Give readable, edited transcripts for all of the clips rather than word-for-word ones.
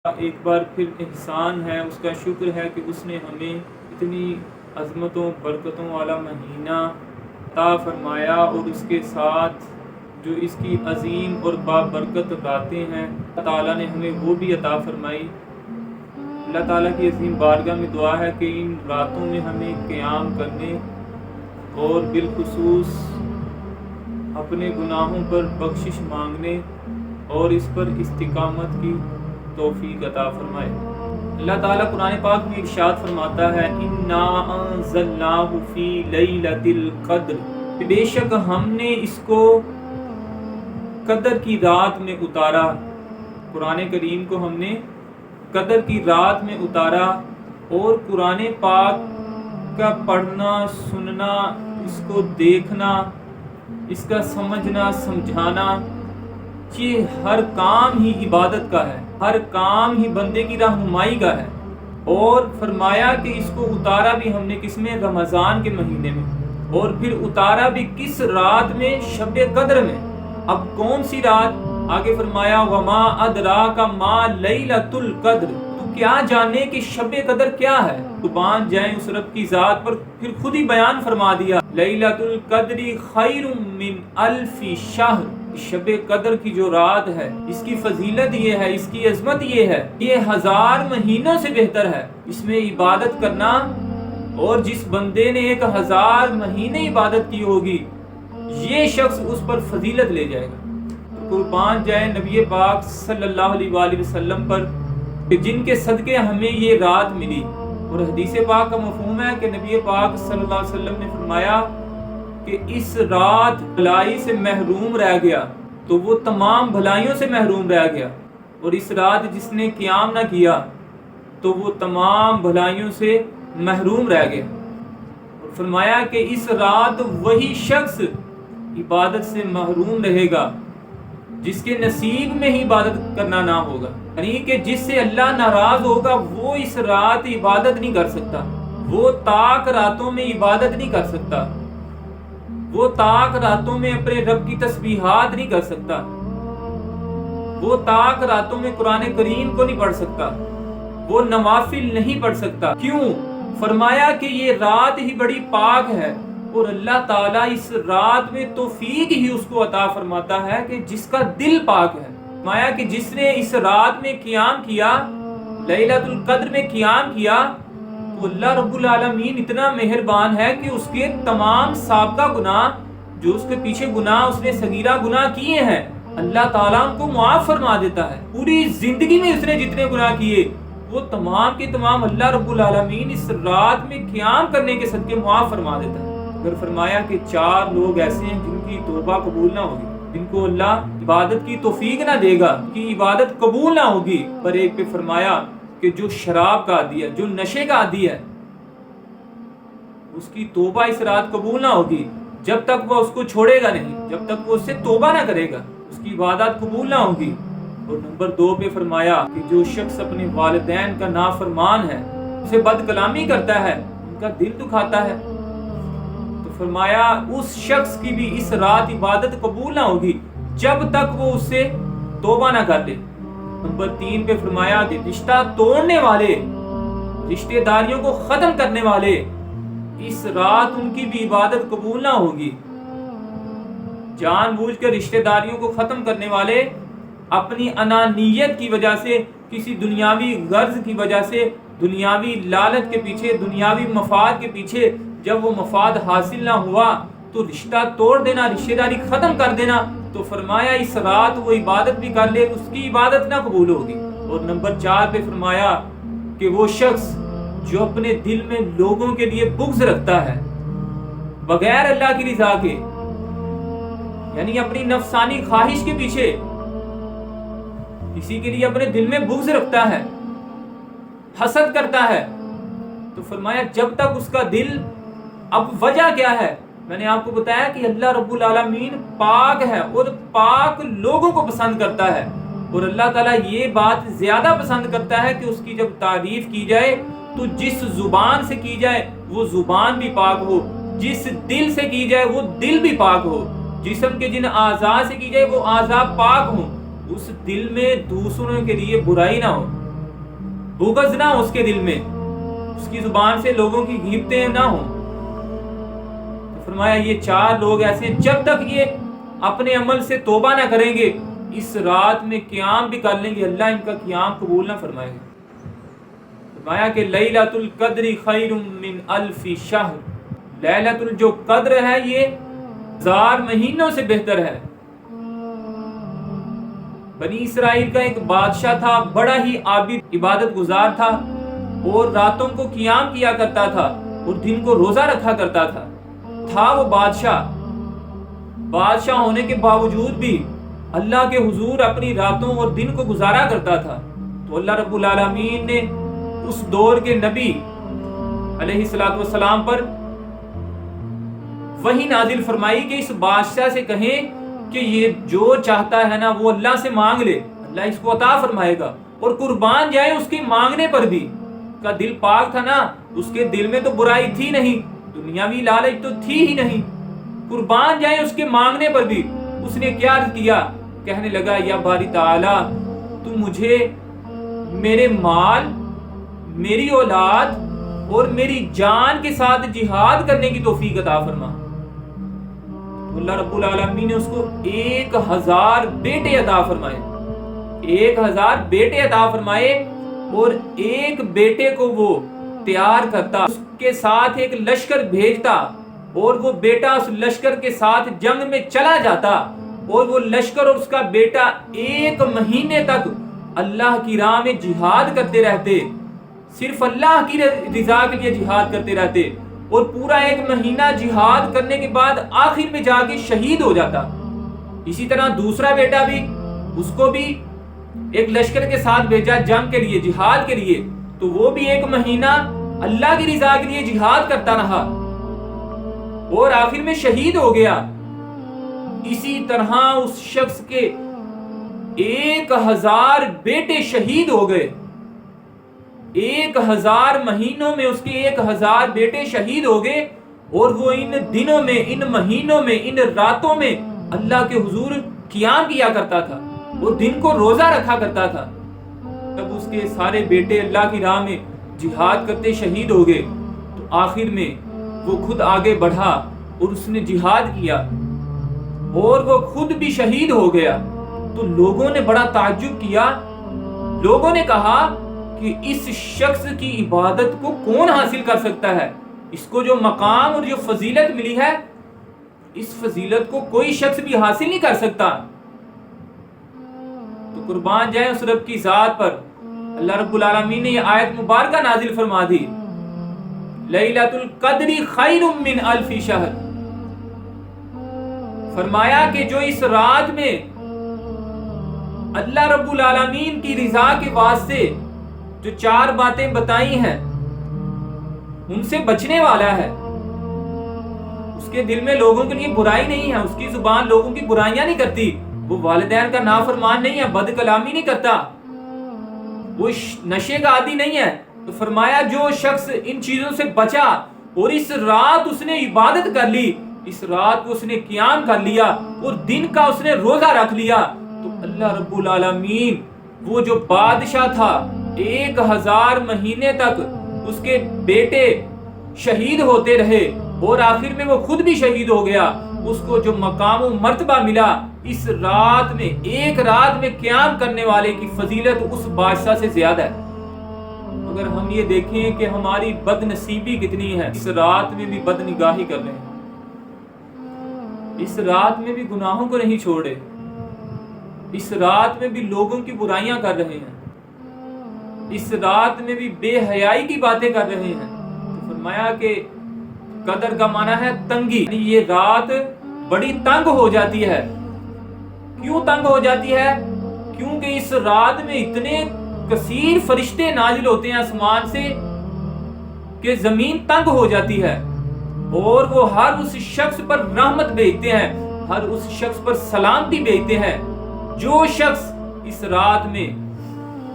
ایک بار پھر احسان ہے، اس کا شکر ہے کہ اس نے ہمیں اتنی عظمتوں برکتوں والا مہینہ عطا فرمایا، اور اس کے ساتھ جو اس کی عظیم اور بابرکت راتیں ہیں اللہ تعالیٰ نے ہمیں وہ بھی عطا فرمائی۔ اللہ تعالیٰ کی عظیم بارگاہ میں دعا ہے کہ ان راتوں میں ہمیں قیام کرنے اور بالخصوص اپنے گناہوں پر بخشش مانگنے اور اس پر استقامت کی توفیق عطا فرمائے۔ اللہ تعالیٰ قرآن پاک میں ارشاد فرماتا ہے اِنَّا أَنزَلْنَاهُ فِي لَيْلَةِ الْقَدْرِ، بے شک ہم نے اس کو قدر کی رات میں اتارا۔ قرآن کریم کو ہم نے قدر کی رات میں اتارا، اور قرآن پاک کا پڑھنا، سننا، اس کو دیکھنا، اس کا سمجھنا، سمجھانا، یہ ہر کام ہی عبادت کا ہے، ہر کام ہی بندے کی رہنمائی کا ہے۔ اور فرمایا کہ اس کو اتارا بھی ہم نے کس میں؟ رمضان کے مہینے میں، اور پھر اتارا بھی کس رات میں؟ شب قدر میں۔ اب کون سی رات؟ آگے فرمایا وَمَا أَدْرَاكَ مَا لَيْلَةُ الْقَدْرِ، تو کیا جانے کہ شب قدر کیا ہے؟ قربان جائیں اس رب کی ذات پر، پھر خود ہی بیان فرما دیا لیلۃ القدر خیر من الف شہر، شب قدر کی جو رات ہے اس کی فضیلت یہ ہے، اس کی عظمت یہ ہے، یہ 1000 مہینوں سے بہتر ہے۔ اس میں عبادت کرنا، اور جس بندے نے 1000 مہینے عبادت کی ہوگی یہ شخص اس پر فضیلت لے جائے گا۔ قربان جائیں نبی پاک صلی اللہ علیہ وآلہ وسلم پر کہ جن کے صدقے ہمیں یہ رات ملی۔ اور حدیث پاک کا مفہوم ہے کہ نبی پاک صلی اللہ علیہ وسلم نے فرمایا کہ اس رات بھلائی سے محروم رہ گیا تو وہ تمام بھلائیوں سے محروم رہ گیا، اور اس رات جس نے قیام نہ کیا تو وہ تمام بھلائیوں سے محروم رہ گیا۔ اور فرمایا کہ اس رات وہی شخص عبادت سے محروم رہے گا جس کے نصیب میں ہی عبادت کرنا نہ ہوگا، یعنی کہ جس سے اللہ ناراض ہوگا وہ اس رات عبادت نہیں کر سکتا، وہ طاق راتوں میں عبادت نہیں کر سکتا، وہ طاق راتوں میں اپنے رب کی تسبیحات نہیں کر سکتا، وہ طاق راتوں میں قرآن کریم کو نہیں پڑھ سکتا، وہ نوافل نہیں پڑھ سکتا۔ کیوں؟ فرمایا کہ یہ رات ہی بڑی پاک ہے، اور اللہ تعالیٰ اس رات میں توفیق ہی اس کو عطا فرماتا ہے کہ جس کا دل پاک ہے۔ فرمایا کہ جس نے اس رات میں قیام کیا، لیلۃ القدر میں قیام کیا، تو اللہ رب العالمین اتنا مہربان ہے کہ اس کے تمام سابقہ گناہ، جو اس کے پیچھے گناہ اس نے صغیرہ گناہ کیے ہیں، اللہ تعالیٰ ان کو معاف فرما دیتا ہے۔ پوری زندگی میں اس نے جتنے گناہ کیے وہ تمام کے تمام اللہ رب العالمین اس رات میں قیام کرنے کے صدقے معاف فرما دیتا ہے۔ اگر فرمایا کہ 4 لوگ ایسے ہیں جن کی توبہ قبول نہ ہوگی، جن کو اللہ عبادت کی توفیق نہ دے گا، کی عبادت قبول نہ ہوگی، پر ایک پہ فرمایا کہ جو شراب کا عادی ہے، جو نشے کا عادی ہے، اس کی توبہ اس رات قبول نہ ہوگی جب تک وہ اس کو چھوڑے گا نہیں، جب تک وہ اس سے توبہ نہ کرے گا، اس کی عبادت قبول نہ ہوگی۔ اور نمبر 2 پہ فرمایا کہ جو شخص اپنے والدین کا نافرمان ہے، اسے بد کلامی کرتا ہے، ان کا دل دکھاتا ہے، تو فرمایا اس شخص کی بھی اس رات عبادت قبول نہ ہوگی جب تک وہ اس سے توبہ نہ کر لے۔ نمبر 3 پہ فرمایا کہ رشتہ توڑنے والے، رشتہ داریوں کو ختم کرنے والے، اس رات ان کی بھی عبادت قبول نہ ہوگی۔ جان بوجھ کر رشتہ داریوں کو ختم کرنے والے اپنی انانیت کی وجہ سے، کسی دنیاوی غرض کی وجہ سے، دنیاوی لالچ کے پیچھے، دنیاوی مفاد کے پیچھے، جب وہ مفاد حاصل نہ ہوا تو رشتہ توڑ دینا، رشتہ داری ختم کر دینا، تو فرمایا اس رات وہ عبادت بھی کر لے، اس کی عبادت نہ قبول ہوگی۔ اور نمبر 4 پہ فرمایا کہ وہ شخص جو اپنے دل میں لوگوں کے لیے بغض رکھتا ہے بغیر اللہ کی رضا کے، یعنی اپنی نفسانی خواہش کے پیچھے کسی کے لیے اپنے دل میں بغض رکھتا ہے، حسد کرتا ہے، تو فرمایا جب تک اس کا دل، اب وجہ کیا ہے؟ میں نے آپ کو بتایا کہ اللہ رب العالمین پاک ہے اور پاک لوگوں کو پسند کرتا ہے، اور اللہ تعالیٰ یہ بات زیادہ پسند کرتا ہے کہ اس کی جب تعریف کی جائے تو جس زبان سے کی جائے وہ زبان بھی پاک ہو، جس دل سے کی جائے وہ دل بھی پاک ہو، جسم کے جن اعضاء سے کی جائے وہ اعضاء پاک ہوں، اس دل میں دوسروں کے لیے برائی نہ ہو، بغض نہ ہو اس کے دل میں، اس کی زبان سے لوگوں کی غیبتیں نہ ہوں۔ تو فرمایا یہ 4 لوگ ایسے ہیں جب تک یہ اپنے عمل سے توبہ نہ کریں گے، اس رات میں قیام بھی کر لیں گے، اللہ ان کا قیام قبول نہ فرمائے گا۔ فرمایا کہ لیلۃ القدر خیر من الف شہر، لیلۃ جو قدر ہے یہ 1000 مہینوں سے بہتر ہے۔ بنی اسرائیل کا ایک بادشاہ تھا، بڑا ہی عابد عبادت گزار تھا، اور راتوں کو قیام کیا کرتا تھا اور دن کو روزہ رکھا کرتا تھا وہ بادشاہ ہونے کے باوجود بھی اللہ کے حضور اپنی راتوں اور دن کو گزارا کرتا تھا۔ تو اللہ رب العالمین نے اس دور کے نبی علیہ الصلوۃ والسلام پر وحی نازل فرمائی کہ اس بادشاہ سے کہیں کہ یہ جو چاہتا ہے نا وہ اللہ سے مانگ لے، اللہ اس کو عطا فرمائے گا، اور قربان جائے اس کے مانگنے پر بھی۔ کا دل پاک تھا نا، اس کے دل میں تو برائی تھی نہیں، دنیاوی لالچ تو تھی ہی نہیں، قربان جائے اس کے مانگنے پر بھی۔ اس نے کیا عرض کیا؟ کہنے لگا یا باری تعالی تو مجھے میرے مال، میری اولاد اور میری جان کے ساتھ جہاد کرنے کی توفیق عطا فرما۔ اللہ رب العالمین نے اس کو 1000 بیٹے عطا فرمائے، 1000 بیٹے عطا فرمائے، اور ایک بیٹے کو وہ تیار کرتا، اس کے ساتھ ایک لشکر بھیجتا، اور وہ بیٹا اس لشکر کے ساتھ جنگ میں چلا جاتا، اور وہ لشکر اور اس کا بیٹا 1 مہینے تک اللہ کی راہ میں جہاد کرتے رہتے، صرف اللہ کی رضا کے لیے جہاد کرتے رہتے، اور پورا 1 مہینہ جہاد کرنے کے بعد آخر میں جا کے شہید ہو جاتا۔ اسی طرح دوسرا بیٹا بھی، اس کو بھی ایک لشکر کے ساتھ بھیجا جنگ کے لیے، جہاد کے لیے، تو وہ بھی 1 مہینہ اللہ کی رضا کے لیے جہاد کرتا رہا اور آخر میں شہید ہو گیا۔ اسی طرح اس شخص کے 1000 بیٹے شہید ہو گئے، 1000 مہینوں میں اس کے 1000 بیٹے شہید ہو گئے، اور وہ ان دنوں میں، ان مہینوں میں، ان راتوں میں اللہ کے حضور قیام کیا کرتا تھا، وہ دن کو روزہ رکھا کرتا تھا۔ تب اس کے سارے بیٹے اللہ کی راہ میں جہاد کرتے شہید ہو گئے، تو آخر میں وہ خود آگے بڑھا اور اس نے جہاد کیا، اور وہ خود بھی شہید ہو گیا۔ تو لوگوں نے بڑا تعجب کیا، لوگوں نے کہا کہ اس شخص کی عبادت کو کون حاصل کر سکتا ہے؟ اس کو جو مقام اور جو فضیلت ملی ہے، اس فضیلت کو کوئی شخص بھی حاصل نہیں کر سکتا۔ تو قربان جائیں اس رب کی ذات پر، اللہ رب العالمین نے یہ آیت مبارکہ نازل فرما دی، لیلۃ القدر خیر من الف شہر۔ فرمایا کہ جو اس رات میں اللہ رب العالمین کی رضا کے واسطے جو 4 باتیں بتائی ہیں ان سے بچنے والا ہے، اس کے دل میں لوگوں کے لیے برائی نہیں ہے، اس کی زبان لوگوں کی برائیاں نہیں کرتی، وہ والدین کا نافرمان نہیں ہے، بد کلامی نہیں کرتا، وہ نشے کا عادی نہیں ہے۔ تو فرمایا جو شخص ان چیزوں سے بچا اور اس رات اس نے عبادت کر لی، اس رات کو اس نے قیام کر لیا اور دن کا اس نے روزہ رکھ لیا، تو اللہ رب العالمین وہ جو بادشاہ تھا 1000 مہینے تک اس کے بیٹے شہید ہوتے رہے اور آخر میں وہ خود بھی شہید ہو گیا، اس کو جو مقام و مرتبہ ملا اس رات میں، 1 رات میں قیام کرنے والے کی فضیلت اس بادشاہ سے زیادہ ہے۔ اگر ہم یہ دیکھیں کہ ہماری بد نصیبی کتنی ہے، اس رات میں بھی بد نگاہی کر رہے ہیں، اس رات میں بھی گناہوں کو نہیں چھوڑے، اس رات میں بھی لوگوں کی برائیاں کر رہے ہیں، اس رات میں بھی بے حیائی کی باتیں کر رہے ہیں۔ تو فرمایا کہ قدر کا معنی ہے تنگی، یعنی یہ رات بڑی تنگ ہو جاتی ہے۔ کیوں تنگ ہو جاتی ہے؟ کیونکہ اس رات میں اتنے کثیر فرشتے نازل ہوتے ہیں آسمان سے کہ زمین تنگ ہو جاتی ہے، اور وہ ہر اس شخص پر رحمت بھیجتے ہیں، ہر اس شخص پر سلامتی بھیجتے ہیں جو شخص اس رات میں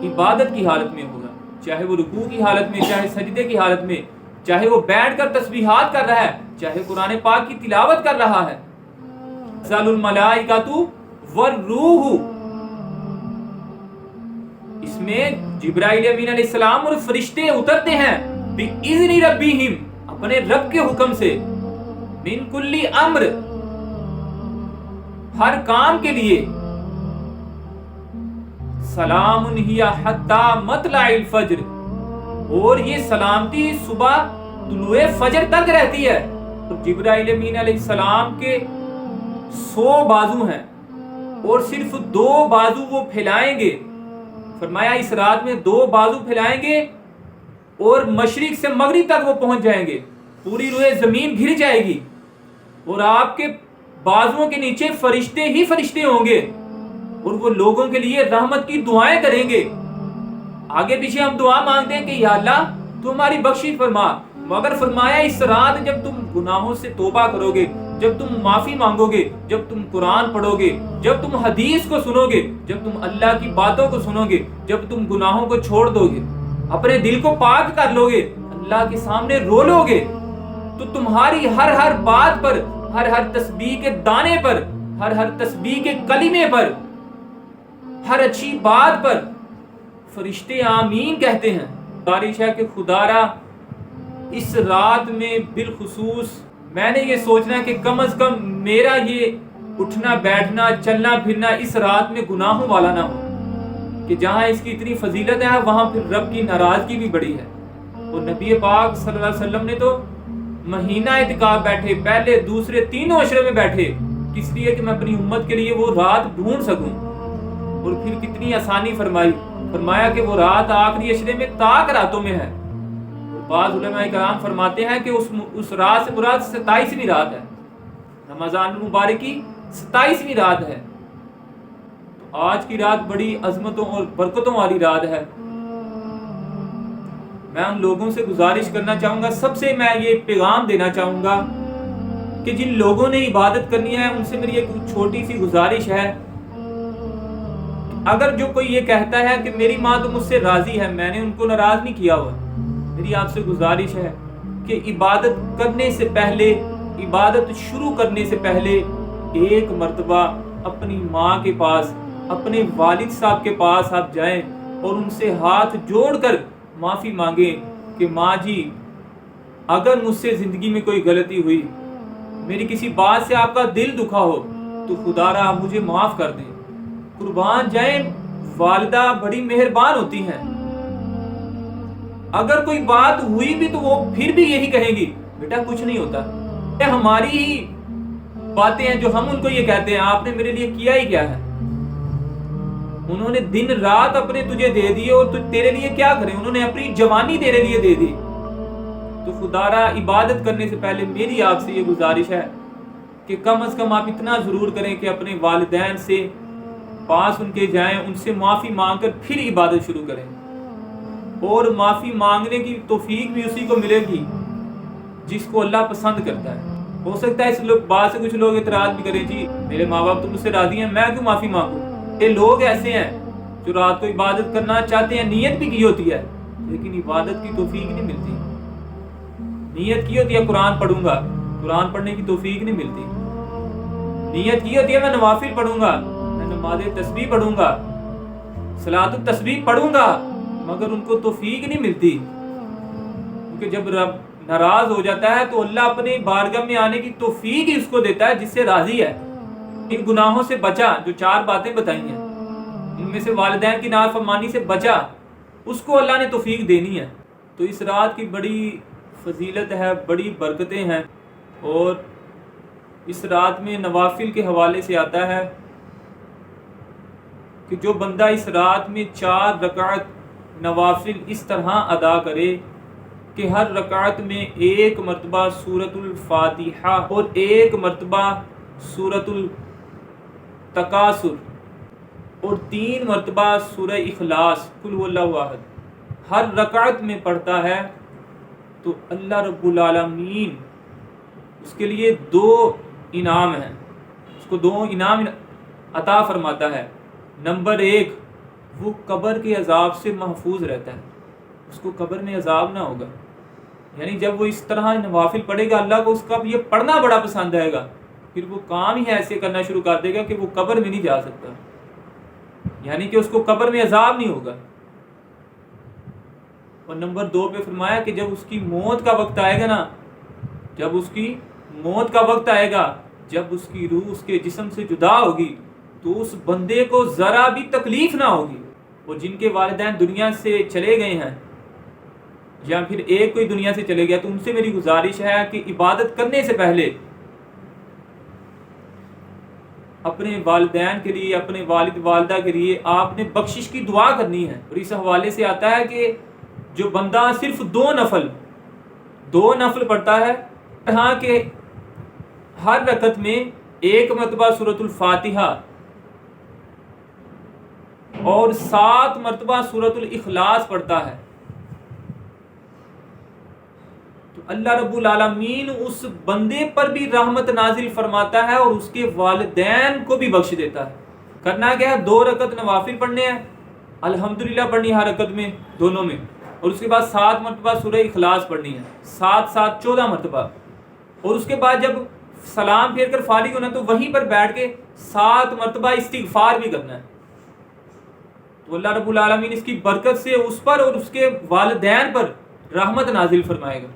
عبادت کی حالت میں ہوگا، چاہے وہ رکوع کی حالت میں، چاہے سجدے کی حالت میں، چاہے وہ بیٹھ کر تسبیحات کر رہا ہے، چاہے قرآن پاک کی تلاوت کر رہا ہے۔ تنزل الملائکۃ والروح، اس میں جبرائیل امین علیہ السلام اور فرشتے اترتے ہیں بِإِذْنِ رَبِّهِمْ، اپنے رب کے حکم سے، من کل امر، ہر کام کے لیے، سلام ہی حتی مطلع الفجر، اور یہ سلامتی صبح طلوع فجر تک رہتی ہے۔ تو جبرائیل امین علیہ السلام کے 100 بازو ہیں اور صرف 2 بازو وہ پھیلائیں گے، فرمایا اس رات میں 2 بازو پھیلائیں گے اور مشرق سے مغرب تک وہ پہنچ جائیں گے، پوری روئے زمین گھر جائے گی، اور آپ کے بازوؤں کے نیچے فرشتے ہی فرشتے ہوں گے، اور وہ لوگوں کے لیے رحمت کی دعائیں کریں گے۔ آگے پیچھے ہم دعا مانگتے ہیں کہ یا اللہ تو ہماری بخشش فرما، مگر فرمایا اس رات جب تم گناہوں سے توبہ کرو گے، جب تم معافی مانگو گے، جب تم قرآن پڑھو گے، جب تم حدیث کو سنو گے، جب تم اللہ کی باتوں کو سنو گے، جب تم گناہوں کو چھوڑ دو گے، اپنے دل کو پاک کر لو گے، اللہ کے سامنے رو لو گے، تو تمہاری ہر بات پر، ہر تسبیح کے دانے پر، ہر تسبیح کے کلمے پر، ہر اچھی بات پر فرشتے آمین کہتے ہیں۔ بارش ہے کہ خدا را اس رات میں بالخصوص میں نے یہ سوچنا ہے کہ کم از کم میرا یہ اٹھنا بیٹھنا چلنا پھرنا اس رات میں گناہوں والا نہ ہو، کہ جہاں اس کی اتنی فضیلت ہے وہاں پھر رب کی ناراضگی بھی بڑی ہے۔ اور نبی پاک صلی اللہ علیہ وسلم نے تو مہینہ اعتکاف بیٹھے، پہلے دوسرے تینوں عشرے میں بیٹھے، کس لیے کہ میں اپنی امت کے لیے وہ رات ڈھونڈ سکوں، اور پھر کتنی آسانی فرمائی، فرمایا کہ وہ رات آخری عشرے میں طاق راتوں میں ہے۔ بعض علماء کرام فرماتے ہیں کہ اس رات سے مراد 27ویں رات ہے، رمضان المبارک کی 27ویں رات ہے۔ تو آج کی رات بڑی عظمتوں اور برکتوں والی رات ہے۔ میں ان لوگوں سے گزارش کرنا چاہوں گا، سب سے میں یہ پیغام دینا چاہوں گا کہ جن لوگوں نے عبادت کرنی ہے ان سے میری ایک چھوٹی سی گزارش ہے، اگر جو کوئی یہ کہتا ہے کہ میری ماں تو مجھ سے راضی ہے، میں نے ان کو ناراض نہیں کیا ہوا، میری آپ سے گزارش ہے کہ عبادت کرنے سے پہلے، عبادت شروع کرنے سے پہلے ایک مرتبہ اپنی ماں کے پاس، اپنے والد صاحب کے پاس آپ جائیں اور ان سے ہاتھ جوڑ کر معافی مانگیں کہ ماں جی اگر مجھ سے زندگی میں کوئی غلطی ہوئی، میری کسی بات سے آپ کا دل دکھا ہو تو خدا را آپ مجھے معاف کر دیں۔ قربان جائیں، والدہ بڑی مہربان ہوتی ہیں، اگر کوئی بات ہوئی بھی تو وہ پھر بھی یہی کہیں گی بیٹا کچھ نہیں ہوتا۔ یہ ہماری ہی باتیں ہیں جو ہم ان کو یہ کہتے ہیں آپ نے میرے لیے کیا ہی کیا ہے، انہوں نے دن رات اپنے تجھے دے دیے اور تیرے لیے کیا کریں، انہوں نے اپنی جوانی تیرے لیے دے دی۔ تو خدا را عبادت کرنے سے پہلے میری آپ سے یہ گزارش ہے کہ کم از کم آپ اتنا ضرور کریں کہ اپنے والدین سے پاس ان کے جائیں، ان سے معافی مانگ کر پھر عبادت شروع کریں، اور معافی مانگنے کی توفیق بھی اسی کو ملے گی جس کو اللہ پسند کرتا ہے۔ ہو سکتا ہے اس بات سے کچھ لوگ اعتراض بھی کریں، جی میرے ماں باپ تو مجھ سے راضی ہیں، میں کیوں معافی مانگوں۔ یہ لوگ ایسے ہیں جو رات کو عبادت کرنا چاہتے ہیں، نیت بھی کی ہوتی ہے لیکن عبادت کی توفیق نہیں ملتی، نیت کی ہوتی ہے قرآن پڑھوں گا، قرآن پڑھنے کی توفیق نہیں ملتی، نیت کی ہوتی ہے میں نوافل پڑھوں گا، میں نماز تسبیح پڑھوں گا، صلاۃ التسبیح پڑھوں گا، مگر ان کو توفیق نہیں ملتی، کیونکہ جب رب ناراض ہو جاتا ہے تو اللہ اپنے بارگاہ میں آنے کی توفیق ہی اس کو دیتا ہے جس سے راضی ہے۔ ان گناہوں سے بچا، جو 4 باتیں بتائی ہیں ان میں سے والدین کی نافرمانی سے بچا، اس کو اللہ نے توفیق دینی ہے۔ تو اس رات کی بڑی فضیلت ہے، بڑی برکتیں ہیں، اور اس رات میں نوافل کے حوالے سے آتا ہے کہ جو بندہ اس رات میں 4 رکعت نوافل اس طرح ادا کرے کہ ہر رکعت میں 1 مرتبہ سورۃ الفاتحہ اور 1 مرتبہ سورۃ التکاثر اور 3 مرتبہ سورہ اخلاص قل هو اللہ احد ہر رکعت میں پڑھتا ہے، تو اللہ رب العالمین اس کے لیے 2 انعام ہیں، اس کو 2 انعام عطا فرماتا ہے۔ نمبر 1، وہ قبر کے عذاب سے محفوظ رہتا ہے، اس کو قبر میں عذاب نہ ہوگا، یعنی جب وہ اس طرح نوافل پڑھے گا اللہ کو اس کا یہ پڑھنا بڑا پسند آئے گا، پھر وہ کام ہی ایسے کرنا شروع کر دے گا کہ وہ قبر میں نہیں جا سکتا، یعنی کہ اس کو قبر میں عذاب نہیں ہوگا۔ اور نمبر 2 پہ فرمایا کہ جب اس کی موت کا وقت آئے گا نا، جب اس کی موت کا وقت آئے گا، جب اس کی روح اس کے جسم سے جدا ہوگی تو اس بندے کو ذرا بھی تکلیف نہ ہوگی۔ وہ جن کے والدین دنیا سے چلے گئے ہیں یا پھر ایک کوئی دنیا سے چلے گیا، تو ان سے میری گزارش ہے کہ عبادت کرنے سے پہلے اپنے والدین کے لیے، اپنے والد والدہ کے لیے آپ نے بخشش کی دعا کرنی ہے۔ اور اس حوالے سے آتا ہے کہ جو بندہ صرف 2 نفل پڑھتا ہے، یہاں کہ ہر رکعت میں 1 مرتبہ سورۃ الفاتحہ اور 7 مرتبہ سورۃ الاخلاص پڑھتا ہے، تو اللہ رب العالمین اس بندے پر بھی رحمت نازل فرماتا ہے اور اس کے والدین کو بھی بخش دیتا ہے۔ کرنا کیا ہے؟ 2 رکعت نوافل پڑھنے ہیں، الحمدللہ پڑھنی ہے ہر رکعت میں، دونوں میں، اور اس کے بعد 7 مرتبہ سورہ اخلاص پڑھنی ہے، 7 7 14 مرتبہ، اور اس کے بعد جب سلام پھیر کر فارغ ہونا تو وہیں پر بیٹھ کے 7 مرتبہ استغفار بھی کرنا ہے۔ تو اللہ رب العالمین اس کی برکت سے اس پر اور اس کے والدین پر رحمت نازل فرمائے گا۔